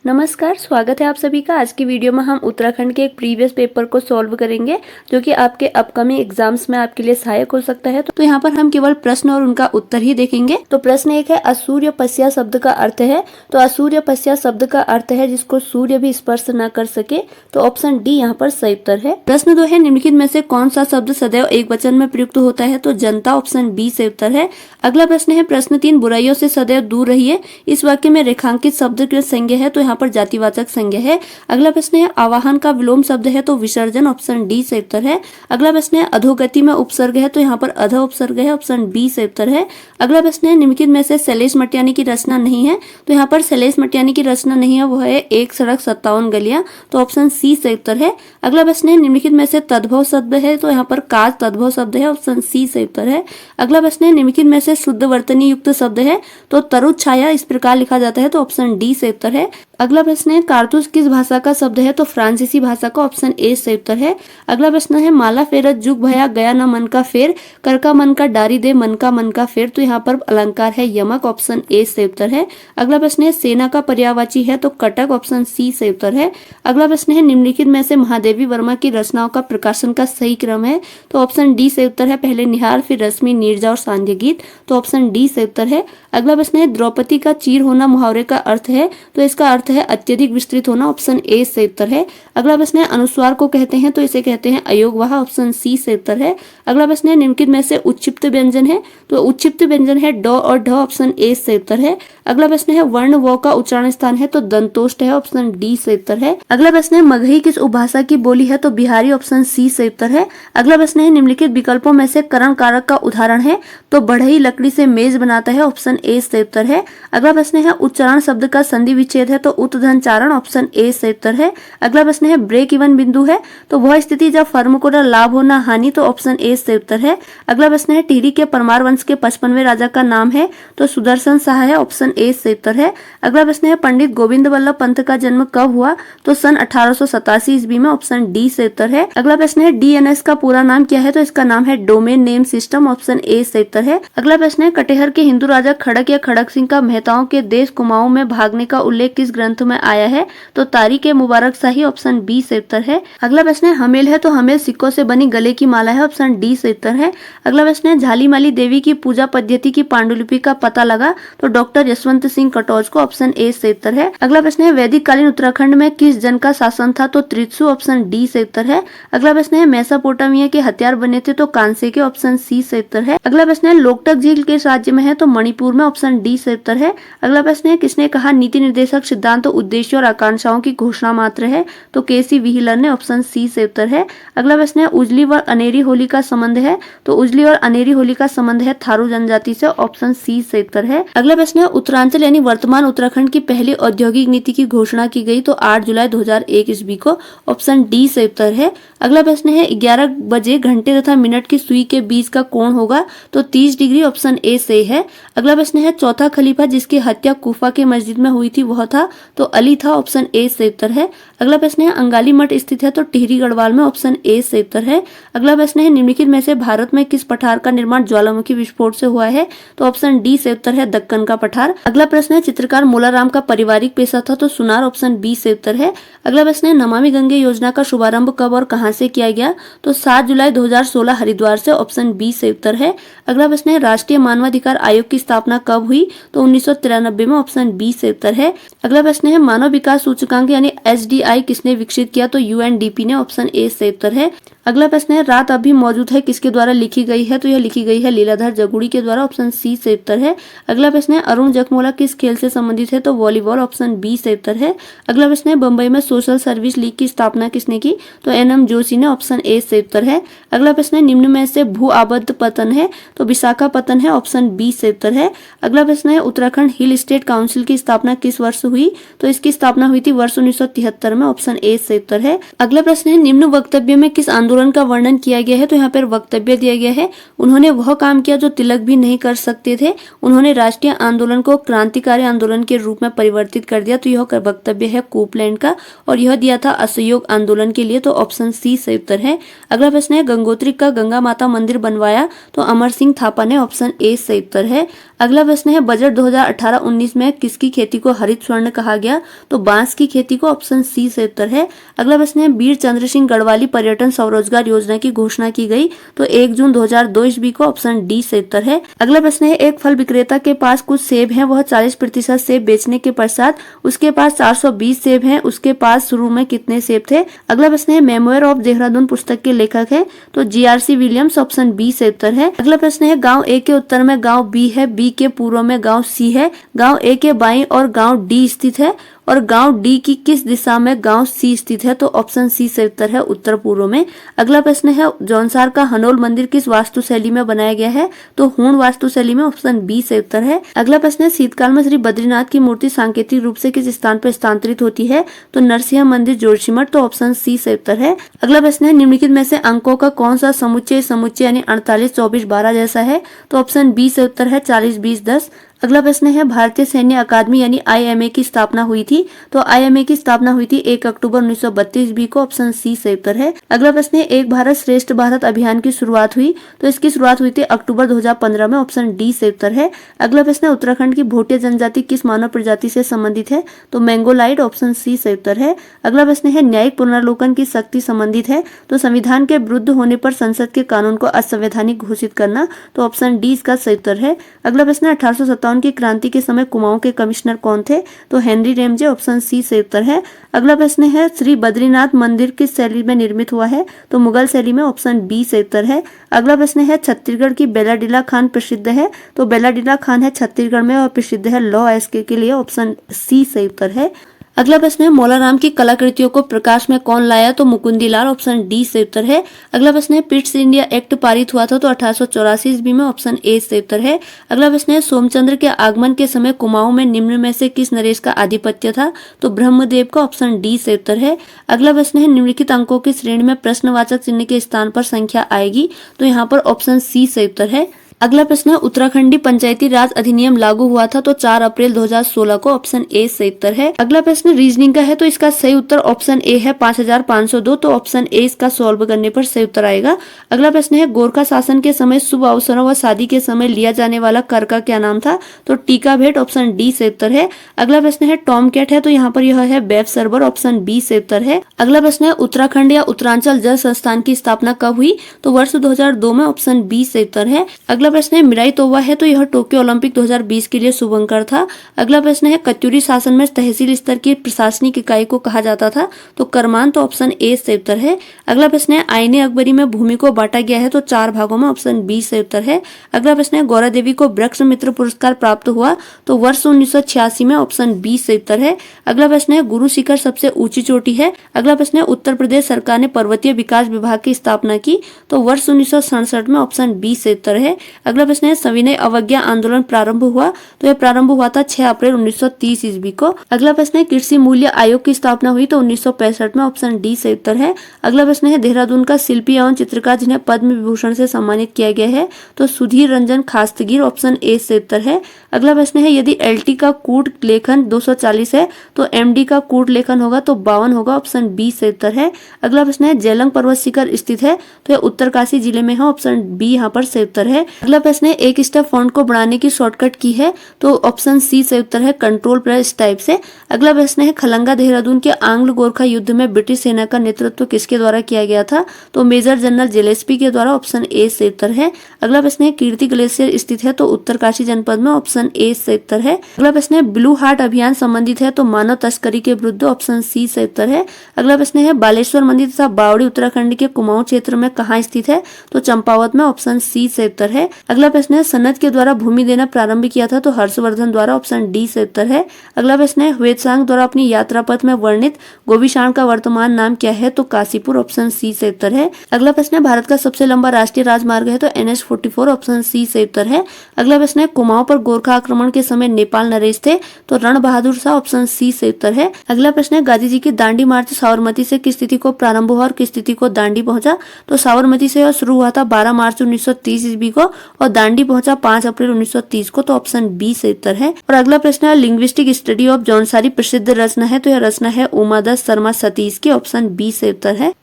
नमस्कार, स्वागत है आप सभी का। आज की वीडियो में हम उत्तराखंड के एक प्रीवियस पेपर को सॉल्व करेंगे जो कि आपके अपकमिंग एग्जाम्स में आपके लिए सहायक हो सकता है। तो यहाँ पर हम केवल प्रश्न और उनका उत्तर ही देखेंगे। तो प्रश्न एक है, असूर्यपस्या शब्द का अर्थ है। तो असूर्यपस्या शब्द का अर्थ है जिसको सूर्य भी स्पर्श न कर सके। तो ऑप्शन डी यहाँ पर सही उत्तर है। प्रश्न 2 है, निम्नलिखित में से कौन सा शब्द सदैव एक वचन में प्रयुक्त होता है। तो जनता, ऑप्शन बी सही उत्तर है। अगला प्रश्न है, प्रश्न 3, बुराइयों से सदैव दूर रहिए। इस वाक्य में रेखांकित शब्द के संज्ञा है तो यहाँ पर जातिवाचक संज्ञा है। अगला प्रश्न है, आवाहन का विलोम शब्द है तो विसर्जन, ऑप्शन डी सही उत्तर है। अगला प्रश्न है, अधोगति में उपसर्ग है तो यहाँ पर अध उपसर्ग है, ऑप्शन बी सही उत्तर है। अगला प्रश्न है, निम्नलिखित में से शैलेश मटियानी की रचना नहीं है। तो यहाँ पर शैलेश मटियानी की रचना नहीं है, वो है एक सड़क 57 गलियां, तो ऑप्शन सी सही उत्तर है। अगला प्रश्न है, निम्नलिखित में से तद्भव शब्द है तो यहाँ पर काज तद्भव शब्द है, ऑप्शन सी सही उत्तर है। अगला प्रश्न है, निम्नलिखित में से शुद्ध वर्तनी युक्त शब्द है तो तरुज छाया इस प्रकार लिखा जाता है, तो ऑप्शन डी सही उत्तर है। अगला प्रश्न है, कारतूस किस भाषा का शब्द है। तो फ्रांसीसी भाषा का, ऑप्शन ए सही उत्तर है। अगला प्रश्न है, माला फेरत जुग भया गया न मन का फेर, कर का मन का डारी दे मन का फेर। तो यहाँ पर अलंकार है यमक, ऑप्शन ए सही उत्तर है। अगला प्रश्न है, सेना का पर्यायवाची है तो कटक, ऑप्शन सी सही उत्तर है। अगला प्रश्न है, निम्नलिखित में से महादेवी वर्मा की रचनाओं का प्रकाशन का सही क्रम है। तो ऑप्शन डी सही उत्तर है। पहले निहार, फिर रश्मि, नीरजा और सांध्य गीत, तो ऑप्शन डी सही उत्तर है। अगला प्रश्न है, द्रौपदी का चीर होना मुहावरे का अर्थ है। तो इसका अर्थ है अत्यधिक विस्तृत होना, ऑप्शन ए सही उत्तर है। अगला प्रश्न है, अनुस्वार को कहते हैं तो इसे कहते हैं अयोगवाह, ऑप्शन सी सही उत्तर है। अगला प्रश्न है, निम्नलिखित में से उच्चिप्त व्यंजन है। तो उच्चिप्त व्यंजन है ड और ढ, ऑप्शन ए सही उत्तर है। अगला प्रश्न है, वर्ण व का उच्चारण स्थान है तो दंतोष्ठ है, ऑप्शन डी सही उत्तर है। अगला प्रश्न है, मगही किस उपभाषा की बोली है। तो बिहारी, ऑप्शन सी सही उत्तर है। अगला प्रश्न है, निम्नलिखित विकल्पों में से करण कारक का उदाहरण है। तो बढ़ई लकड़ी से मेज बनाता है, ऑप्शन ए सही उत्तर है। अगला प्रश्न है, उच्चारण शब्द का संधि विच्छेद है तो उत्धन चारण, ऑप्शन ए सही उत्तर है। अगला प्रश्न है, ब्रेक इवन बिंदु है तो वह स्थिति जब फर्म को न लाभ हो न हानि, तो ऑप्शन ए सही उत्तर है। अगला प्रश्न है, टिहरी के परमार वंश के 55वें राजा का नाम है तो सुदर्शन शाह है, ऑप्शन ए सही उत्तर है। अगला प्रश्न है, पंडित गोविंद वल्लभ पंत का जन्म कब हुआ। तो सन 1887 ईस्वी में, ऑप्शन डी सही उत्तर है। अगला प्रश्न है, डीएनएस का पूरा नाम क्या है। तो इसका नाम है domain name system, option A सही उत्तर है। अगला प्रश्न है, कटिहार के हिंदू राजा खड़क या खड़क सिंह का मेहताओं के देश कुमाऊं में भागने का उल्लेख किस ग्रंथ में आया है। तो तारीख ए मुबारक शाही, ऑप्शन बी सही उत्तर है। अगला प्रश्न है, हमेल है तो हमेल सिक्कों से बनी गले की माला है, ऑप्शन डी सही उत्तर है। अगला प्रश्न है, झाली माली देवी की पूजा पद्धति की पांडुलिपि का पता लगा। तो डॉक्टर यशवंत सिंह कटौज को, ऑप्शन ए सही उत्तर है। अगला प्रश्न है, वैदिक कालीन उत्तराखंड में किस जन का शासन था। तो त्रित्सु, ऑप्शन डी सही उत्तर है। अगला प्रश्न है, मेसोपोटामिया के हथियार बने थे तो कांसे के, ऑप्शन सी सही उत्तर है। अगला प्रश्न है, लोकटक झील किस राज्य में है। तो मणिपुर में, ऑप्शन डी सही उत्तर है। अगला प्रश्न है, किसने कहा नीति निर्देशक सिद्धांत उद्देश्य और आकांक्षाओं की घोषणा मात्र है। तो केसी व्हीलर ने, ऑप्शन सी सही उत्तर है। अगला प्रश्न है, उजली व अनेरी होली का संबंध है। तो उजली और अनेरी होली का संबंध है थारू जनजाति से, ऑप्शन सी सही उत्तर है। अगला प्रश्न है, उत्तरांचल यानी वर्तमान उत्तराखंड की पहली औद्योगिक नीति की घोषणा की गई तो 8 जुलाई 2001 ईस्वी को, ऑप्शन डी सही उत्तर है। अगला प्रश्न है, 11 बजे घंटे तथा मिनट की सुई के बीच का कोण होगा। तो 30 डिग्री, ऑप्शन ए सही है। अगला प्रश्न है, चौथा खलीफा जिसकी हत्या कूफा के मस्जिद में हुई थी वह था। तो अली था, ऑप्शन ए सही उत्तर है। अगला प्रश्न है, अंगाली मठ स्थित है तो टिहरी गढ़वाल में, ऑप्शन ए सही उत्तर है। अगला प्रश्न है, निम्नलिखित में से भारत में किस पठार का निर्माण ज्वालामुखी विस्फोट से हुआ है। तो ऑप्शन डी सही उत्तर है, दक्कन का पठार। अगला प्रश्न है, चित्रकार मोलाराम का पारिवारिक पेशा था तो सुनार, ऑप्शन बी सही उत्तर है। अगला प्रश्न है, नमामि गंगे योजना का शुभारंभ कब और कहां से किया गया। तो 7 जुलाई 2016 हरिद्वार से, ऑप्शन बी सही उत्तर है। अगला प्रश्न है, राष्ट्रीय मानवाधिकार आयोग की स्थापना कब हुई। तो 1993 में, ऑप्शन बी सही उत्तर है। अगला प्रश्न है, मानव विकास सूचकांक यानी एसडीआई किसने विकसित किया। तो यूएनडीपी ने, ऑप्शन ए सही उत्तर है। अगला प्रश्न है, रात अभी मौजूद है किसके द्वारा लिखी गई है। तो यह लिखी गई है लीलाधर जगुड़ी के द्वारा, ऑप्शन सी सही उत्तर है। अगला प्रश्न है, अरुण जखमोला किस खेल से संबंधित है। तो वॉलीबॉल, ऑप्शन बी सही उत्तर है। अगला प्रश्न है, बंबई में सोशल सर्विस लीग की स्थापना किसने की। तो एनएम जोशी ने, ऑप्शन ए सही उत्तर है। अगला प्रश्न है, निम्न में से भू आबद्ध पतन है। तो विशाखापत्तनम है, ऑप्शन बी सही उत्तर है। अगला प्रश्न है, उत्तराखंड हिल स्टेट काउंसिल की स्थापना किस वर्ष हुई। तो इसकी स्थापना हुई थी वर्ष 1973 में, ऑप्शन ए सही उत्तर है। अगला प्रश्न है, निम्न वक्तव्य में किस आंदोलन आंदोलन का वर्णन किया गया है तो यहाँ पर वक्तव्य दिया गया है। उन्होंने वह काम किया जो तिलक भी नहीं कर सकते थे। उन्होंने राष्ट्रीय आंदोलन को क्रांतिकारी आंदोलन के रूप में परिवर्तित कर दिया। तो यह वक्तव्य है कोपलैंड का और यह दिया था असहयोग आंदोलन के लिए। तो ऑप्शन सी सही उत्तर है। अगला प्रश्न है गंगोत्री का गंगा माता मंदिर बनवाया? तो अमर सिंह थापा ने। ऑप्शन ए सही उत्तर है। अगला प्रश्न है बजट 2018-19 में किसकी खेती को हरित स्वर्ण कहा गया? तो बांस की खेती को। ऑप्शन सी सही उत्तर है। अगला प्रश्न है वीर चंद्र सिंह गढ़वाली पर्यटन स्वरोजगार योजना की घोषणा की गई? तो 1 जून 2002 ईस्वी को। ऑप्शन डी सही उत्तर है। अगला प्रश्न है एक फल विक्रेता के पास कुछ सेब हैं, वह 40% सेब बेचने के पश्चात उसके पास 420 सेब हैं, उसके पास शुरू में कितने सेब थे? अगला प्रश्न है मेमोयर ऑफ देहरादून पुस्तक के लेखक है? तो GRC विलियम्स। ऑप्शन बी सही उत्तर है। अगला प्रश्न है गांव ए के उत्तर में गांव बी है, बी के पूर्व में गांव सी है, गांव ए के बाईं और गांव डी स्थित है और गांव डी की किस दिशा में गांव सी स्थित है? तो ऑप्शन सी सही उत्तर है, उत्तर पूर्व में। अगला प्रश्न है जौनसार का हनोल मंदिर किस वास्तुशैली में बनाया गया है? तो हूण वास्तुशैली में। ऑप्शन बी सही उत्तर है। अगला प्रश्न है शीतकाल में श्री बद्रीनाथ की मूर्ति सांकेतिक रूप से किस स्थान पर स्थानांतरित होती है? तो नरसिंह मंदिर जोशीमठ। तो ऑप्शन सी सही उत्तर है। अगला प्रश्न है निम्नलिखित में से अंकों का कौन सा समुच्चय यानी 48, 24, 12 जैसा है? तो ऑप्शन बी सही उत्तर है 40, 20, 10। अगला प्रश्न है भारतीय सैन्य अकादमी यानी IMA की स्थापना हुई थी? तो IMA की स्थापना हुई थी 1 अक्टूबर 1932 ईस्वी को। ऑप्शन सी सही उत्तर है। अगला प्रश्न है एक भारत श्रेष्ठ भारत अभियान की शुरुआत हुई? तो इसकी शुरुआत हुई थी अक्टूबर 2015 में। ऑप्शन डी सही उत्तर है। अगला प्रश्न है उत्तराखंड की भोटिया जनजाति किस मानव प्रजाति से संबंधित है? तो मैंगोलाइड। ऑप्शन सी सही उत्तर है। अगला प्रश्न है न्यायिक पुनर्लोकन की शक्ति संबंधित है? तो संविधान के विरुद्ध होने पर संसद के कानून को असंवैधानिक घोषित करना। तो ऑप्शन डी इसका सही उत्तर है। अगला प्रश्न है 1857 की क्रांति के समय कुमाऊं के कमिश्नर कौन थे? तो हेनरी रेमजे। ऑप्शन सी सही उत्तर है। अगला प्रश्न है श्री बद्रीनाथ मंदिर किस शैली में निर्मित हुआ है? तो मुगल शैली में। ऑप्शन बी सही उत्तर है। अगला प्रश्न है छत्तीसगढ़ की बेलाडीला खान प्रसिद्ध है? तो बेलाडीला खान है छत्तीसगढ़ में और प्रसिद्ध है लौ एस्के के लिए। ऑप्शन सी सही उत्तर है। अगला प्रश्न है मौलाराम की कलाकृतियों को प्रकाश में कौन लाया? तो मुकुंदीलाल। ऑप्शन डी सही उत्तर है। अगला प्रश्न है पिट्स इंडिया एक्ट पारित हुआ था? तो 1884 ईस्वी में। ऑप्शन ए सही उत्तर है। अगला प्रश्न है सोमचंद्र के आगमन के समय कुमाऊं में निम्न में से किस नरेश का आधिपत्य था? तो ब्रह्मदेव का। ऑप्शन डी सही उत्तर है। अगला प्रश्न है निम्नलिखित अंकों की श्रेणी में प्रश्नवाचक चिन्ह के स्थान पर संख्या आएगी? तो यहाँ पर ऑप्शन सी सही उत्तर है। अगला प्रश्न है उत्तराखंडी पंचायती राज अधिनियम लागू हुआ था? तो 4 अप्रैल 2016 को। ऑप्शन ए सही उत्तर है। अगला प्रश्न रीजनिंग का है तो इसका सही उत्तर ऑप्शन ए है 5502। तो ऑप्शन ए इसका सॉल्व करने पर सही उत्तर आएगा। अगला प्रश्न है गोरखा शासन के समय शुभ अवसरों व शादी के समय लिया जाने वाला कर का क्या नाम था? तो टीका भेंट। ऑप्शन डी सही उत्तर है। अगला प्रश्न है टॉम कैट है तो यहाँ पर यह है वेब सर्वर। ऑप्शन बी सही उत्तर है। अगला प्रश्न है उत्तराखंड या उत्तरांचल जल संस्थान की स्थापना कब हुई? तो वर्ष 2002 में। ऑप्शन बी सही उत्तर है। अगला प्रश्न है मिराई तोवा है तो यह टोक्यो ओलंपिक 2020 के लिए शुभंकर था। अगला प्रश्न है कत्यूरी शासन में तहसील स्तर की प्रशासनिक इकाई को कहा जाता था? तो करमान। तो ऑप्शन ए सही उत्तर है। अगला प्रश्न है आईने अकबरी में भूमि को बांटा गया है? तो 4 भागों में। ऑप्शन बी सही उत्तर है। अगला प्रश्न है गौरा देवी को वृक्ष मित्र पुरस्कार प्राप्त हुआ? तो वर्ष 1986 में। ऑप्शन बी सही उत्तर है। अगला प्रश्न है गुरु शिखर सबसे ऊंची चोटी है? अगला प्रश्न है उत्तर प्रदेश सरकार ने पर्वतीय विकास विभाग की स्थापना की? तो वर्ष 1967 में। ऑप्शन बी सही उत्तर है। अगला प्रश्न है सविनय अवज्ञा आंदोलन प्रारंभ हुआ? तो यह प्रारंभ हुआ था 6 अप्रैल 1930 ईस्वी को। अगला प्रश्न है कृषि मूल्य आयोग की स्थापना हुई? तो 1965 में। ऑप्शन डी सही उत्तर है। अगला प्रश्न है देहरादून का शिल्पी एवं चित्रकार जिन्हें पद्म विभूषण से सम्मानित किया गया है? तो सुधीर रंजन खास्तगीर। ऑप्शन ए सही उत्तर है। अगला प्रश्न है यदि LT का कूट लेखन 240 है तो MD का कूट लेखन होगा? तो 52 होगा। ऑप्शन बी सही उत्तर है। अगला प्रश्न है जेलंग पर्वत शिखर स्थित है? तो यह उत्तरकाशी जिले में है। ऑप्शन बी यहाँ पर सही उत्तर है। अगला प्रश्न है एक स्टेप फॉन्ट को बढ़ाने की शॉर्टकट की है? तो ऑप्शन सी सही उत्तर है कंट्रोल प्रेस टाइप से। अगला प्रश्न है खलंगा देहरादून के आंग्ल गोरखा युद्ध में ब्रिटिश सेना का नेतृत्व किसके द्वारा किया गया था? तो मेजर जनरल जिलेस्पी के द्वारा। ऑप्शन ए सही उत्तर है। अगला प्रश्न है कीर्ति ग्लेशियर स्थित है? तो उत्तरकाशी जनपद में। ऑप्शन ए सही उत्तर है। अगला प्रश्न है ब्लू हार्ट अभियान संबंधित है? तो मानव तस्करी के विरुद्ध। ऑप्शन सी सही उत्तर है। अगला प्रश्न है बालेश्वर मंदिर तथा बावड़ी उत्तराखंड के कुमाऊं क्षेत्र में कहाँ स्थित है? तो चंपावत में। ऑप्शन सी सही उत्तर है। अगला प्रश्न है सनद के द्वारा भूमि देना प्रारंभ किया था, तो हर्षवर्धन द्वारा, ऑप्शन डी से उत्तर है। अगला प्रश्न है हुएत्सांग द्वारा अपनी यात्रा पथ में वर्णित गोविशाण का वर्तमान नाम क्या है, तो काशीपुर, ऑप्शन सी से उत्तर है। अगला प्रश्न है भारत का सबसे लंबा राष्ट्रीय राजमार्ग है, तो NH-44, ऑप्शन सी से उत्तर है। अगला प्रश्न है कुमाऊं पर गोरखा आक्रमण के समय नेपाल नरेश थे, तो रण बहादुर शाह, ऑप्शन सी से उत्तर है। अगला प्रश्न है गांधी जी की दांडी मार्च साबरमती से किस तिथि को प्रारंभ हुआ और किस तिथि को दांडी पहुंचा, तो साबरमती से शुरू हुआ था 12 मार्च 1930 ईस्वी को और दांडी पहुंचा 5 अप्रैल 1930 को, तो ऑप्शन बी से उत्तर है। और अगला प्रश्न है लिंग्विस्टिक स्टडी ऑफ जौनसारी प्रसिद्ध रचना है, तो यह रचना है उमादत्त शर्मा सतीश की, ऑप्शन बी से उत्तर है।